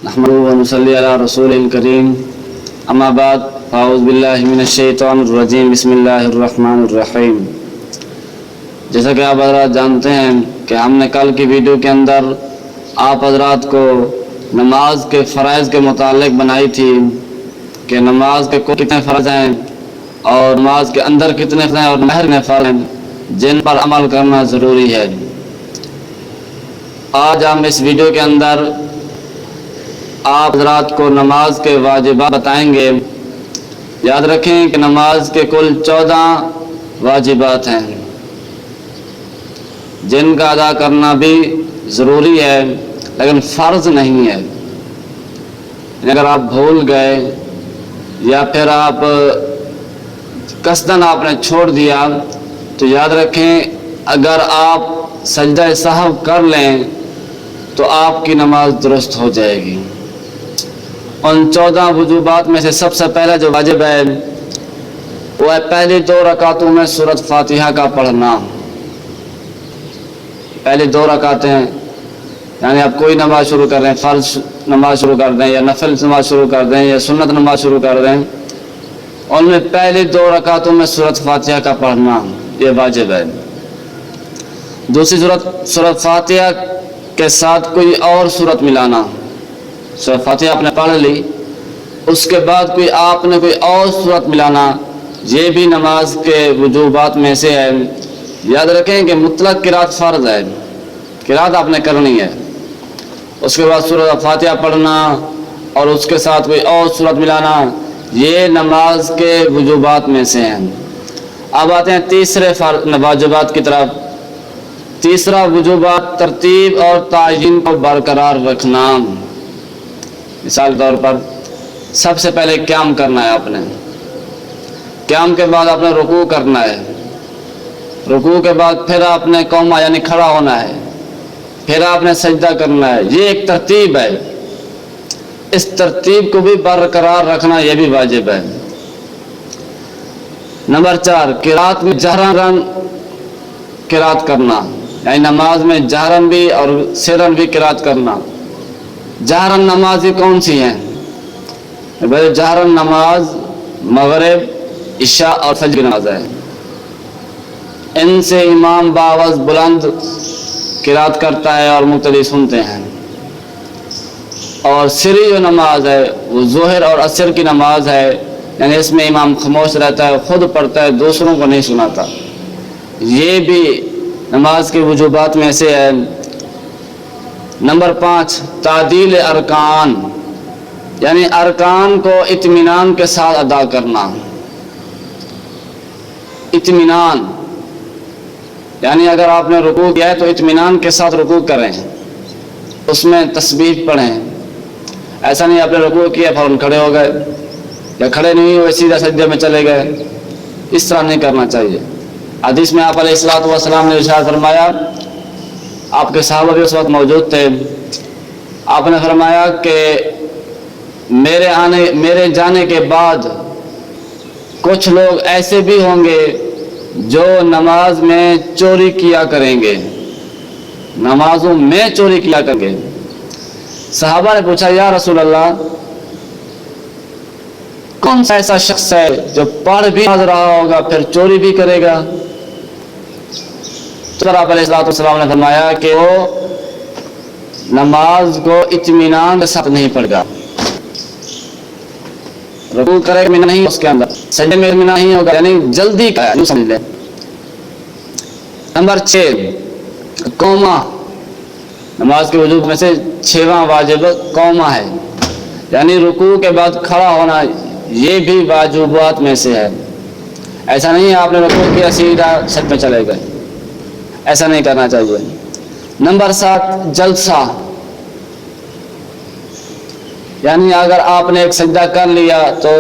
नहमदुहु व नुसल्ली अला रसूलिल करीम अम्मा बाद अऊज़ु बिल्लाहि मिनश शैतानिर रजीम बिस्मिल्लाहिर रहमानिर रहीम। जैसा कि आप हज़रात जानते हैं कि हमने कल की वीडियो के अंदर आप हज़रात को नमाज के फ़राइज़ के मुतालिक बनाई थी कि नमाज के कितने फ़र्ज़ हैं और नमाज के अंदर कितने फ़र्ज़ हैं और महर में फ़र्ज़ हैं जिन पर अमल करना ज़रूरी है। आज हम इस वीडियो के अंदर आप हज़रात को नमाज के वाजिबात बताएंगे। याद रखें कि नमाज के कुल 14 वाजिबात हैं जिनका अदा करना भी ज़रूरी है लेकिन फ़र्ज़ नहीं है। अगर आप भूल गए या फिर आप कसदन आपने छोड़ दिया तो याद रखें अगर आप सजदा सहव कर लें तो आपकी नमाज दुरुस्त हो जाएगी। उन 14 वजूबात में से सबसे पहला जो वाजिब है वो है पहली 2 रकातों में सूरत फातिहा का पढ़ना। पहली 2 रकातें यानी आप कोई नमाज शुरू कर रहे हैं, फ़र्ज नमाज शुरू कर दें या नफल नमाज शुरू कर दें या सुन्नत नमाज शुरू कर दें, उनमें पहली 2 रकातों में सूरत फातिहा का पढ़ना ये वाजिब है। दूसरी सूरत फातिहा के साथ कोई और सूरत मिलाना, सूरत फातिहा आपने पढ़ ली उसके बाद आपने कोई और सूरत मिलाना, ये भी नमाज के वजूबात में से है। याद रखें कि मुतलक किरात फ़र्ज़ है, किरात आपने करनी है। उसके बाद सूरत फातिहा पढ़ना और उसके साथ कोई और सूरत मिलाना ये नमाज के वजूबात में से हैं। अब आते हैं तीसरे वाजिबात की तरफ। तीसरा वजूबात तरतीब और तायीन को बरकरार रखना। मिसाल के तौर पर सबसे पहले क़याम करना है आपने, क़याम के बाद आपने रुकू करना है, रुकू के बाद फिर आपने कौमा यानी खड़ा होना है, फिर आपने सजदा करना है। ये एक तरतीब है, इस तरतीब को भी बरकरार रखना ये भी वाजिब है। नंबर 4 किरात में जहरन किरात करना, यानी नमाज में जहरन भी और सिरन भी किरात करना। जहरन नमाज ही कौन सी हैं? भाई जहरन नमाज मगरिब, इशा और फजर की नमाज है। इनसे इमाम बावज बुलंद किरात करता है और मुक्तदी सुनते हैं। और सिरी जो नमाज है वो ज़ोहर और असर की नमाज है, यानी इसमें इमाम खामोश रहता है, खुद पढ़ता है, दूसरों को नहीं सुनाता। ये भी नमाज के वजूबात में से है। नंबर 5 तादील अरकान, यानी अरकान को इत्मीनान के साथ अदा करना। इत्मीनान यानी अगर आपने रुकू किया है तो इत्मीनान के साथ रुकू करें, उसमें तस्बीह पढ़ें। ऐसा नहीं आपने रुकू किया फौरन खड़े हो गए या खड़े नहीं हुए सीधा सजदे में चले गए, इस तरह नहीं करना चाहिए। हदीस में आप अलैहिस्सलातु वस्सलाम ने इरशाद फरमाया, आपके सहाबा भी उस वक्त मौजूद थे, आपने फरमाया कि मेरे जाने के बाद कुछ लोग ऐसे भी होंगे जो नमाज में चोरी किया करेंगे, नमाजों में चोरी किया करेंगे। सहाबा ने पूछा, या रसूल अल्लाह कौन सा ऐसा शख्स है जो पढ़ भी रहा होगा फिर चोरी भी करेगा? तो आप अलैहिस्सलातु वस्सलाम ने फरमाया कि वो नमाज को इत्मीनान के साथ नहीं पढ़ेगा। रुकू करेगा नहीं, उसके अंदर सजदे में इत्मीनान नहीं होगा, यानी जल्दी का है, समझ ले। नंबर 6 कौमा, नमाज के वजूद में से 6वां वाजिब कौमा है, यानी रुकू के बाद खड़ा होना, ये भी वाजिबात में से है। ऐसा नहीं है आपने रुकू किया सीधा सजदे में चले गए, ऐसा नहीं करना चाहिए। नंबर 7 जलसा, यानी अगर आपने एक सजदा कर लिया तो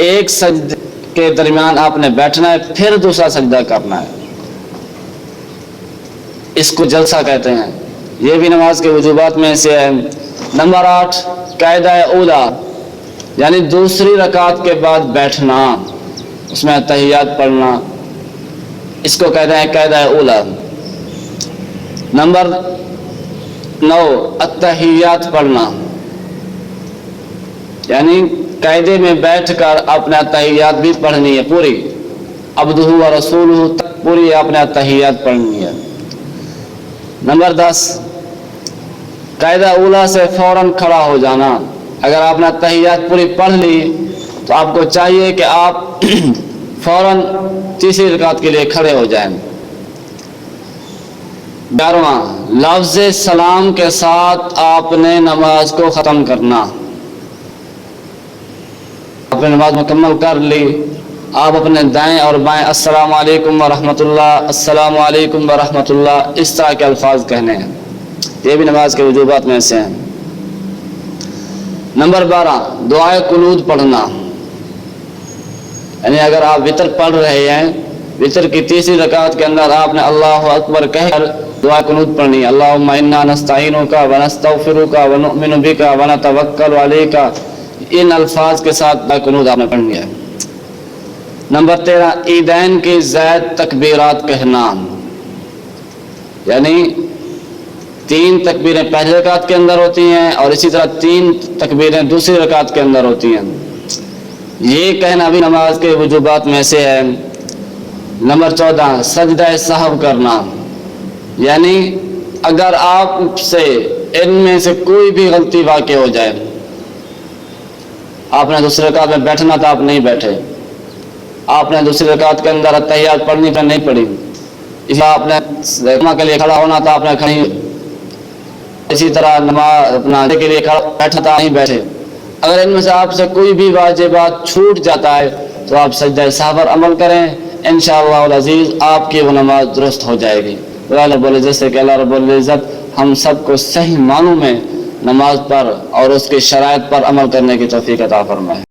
एक सजदे के दरमियान आपने बैठना है फिर दूसरा सजदा करना है, इसको जलसा कहते हैं। यह भी नमाज के वजूबात में से है। नंबर 8 कायदा ऊला, यानी दूसरी रकात के बाद बैठना, उसमें तहियात पढ़ना, इसको कहते हैं कायदा ऊला। नंबर 9 अत्तहियात पढ़ना, یعنی قاعدے میں بیٹھ کر اپنا تحیات بھی پڑھنی ہے پوری، عبدہ و رسولہ تک پوری اپنا تحیات پڑھنی ہے۔ نمبر 10، قاعدہ اولا سے فوراً کھڑا ہو جانا۔ اگر آپ نے تحیات پوری پڑھ لی تو آپ کو چاہیے کہ آپ فوراً تیسری رکعت کے لیے کھڑے ہو جائیں۔ 11واں، لفظ سلام کے ساتھ آپ نے نماز کو ختم کرنا۔ آپ نے نماز مکمل کر لی، آپ اپنے دائیں اور بائیں السلام علیکم ورحمۃ اللہ، السلام علیکم ورحمۃ اللہ اس طرح کے الفاظ کہنے ہیں، یہ بھی نماز کے وجوبات میں سے ہیں۔ نمبر 12، دعائے قنوت پڑھنا، یعنی اگر آپ وتر پڑھ رہے ہیں، وتر کی تیسری رکعت کے اندر آپ نے اللہ اکبر کہہ کر دعائے قنوت پڑھنی، اللہم انا نستعینک ونستغفرک ونؤمن بک ونتوکل علیک، ان الفاظ کے ساتھ دعائے قنوت آپ نے پڑھنی ہے۔ نمبر 13، عیدین کی زائد تکبیرات کہنا، یعنی 3 تکبیریں پہلی رکعت کے اندر ہوتی ہیں اور اسی طرح 3 تکبیریں دوسری رکعت کے اندر ہوتی ہیں، یہ کہنا بھی نماز کے وجوبات میں سے ہے۔ نمبر 14، سجدہ سہو کرنا، یعنی اگر آپ سے ان میں سے کوئی بھی غلطی واقع ہو جائے، آپ نے دوسری رکعت میں بیٹھنا تھا، آپ نہیں بیٹھے، آپ نے دوسری رکعت کے اندر تحیات پڑھنی تھا، نہیں پڑھی، اس آپ نے کے لیے کھڑا ہونا تھا، آپ نے کھڑی، اسی طرح نماز اپنا کے لیے بیٹھا تھا، نہیں بیٹھے، اگر ان میں سے آپ سے کوئی بھی واجبات چھوٹ جاتا ہے تو آپ سجدہ سہو پر عمل کریں، انشاءاللہ العزیز آپ کی وہ نماز درست ہو جائے گی۔ اللہ رب العزت سے کہ اللہ رب العزت ہم سب کو صحیح معنوں میں نماز پر اور اس کی شرائط پر عمل کرنے کی توفیق عطا فرمائے۔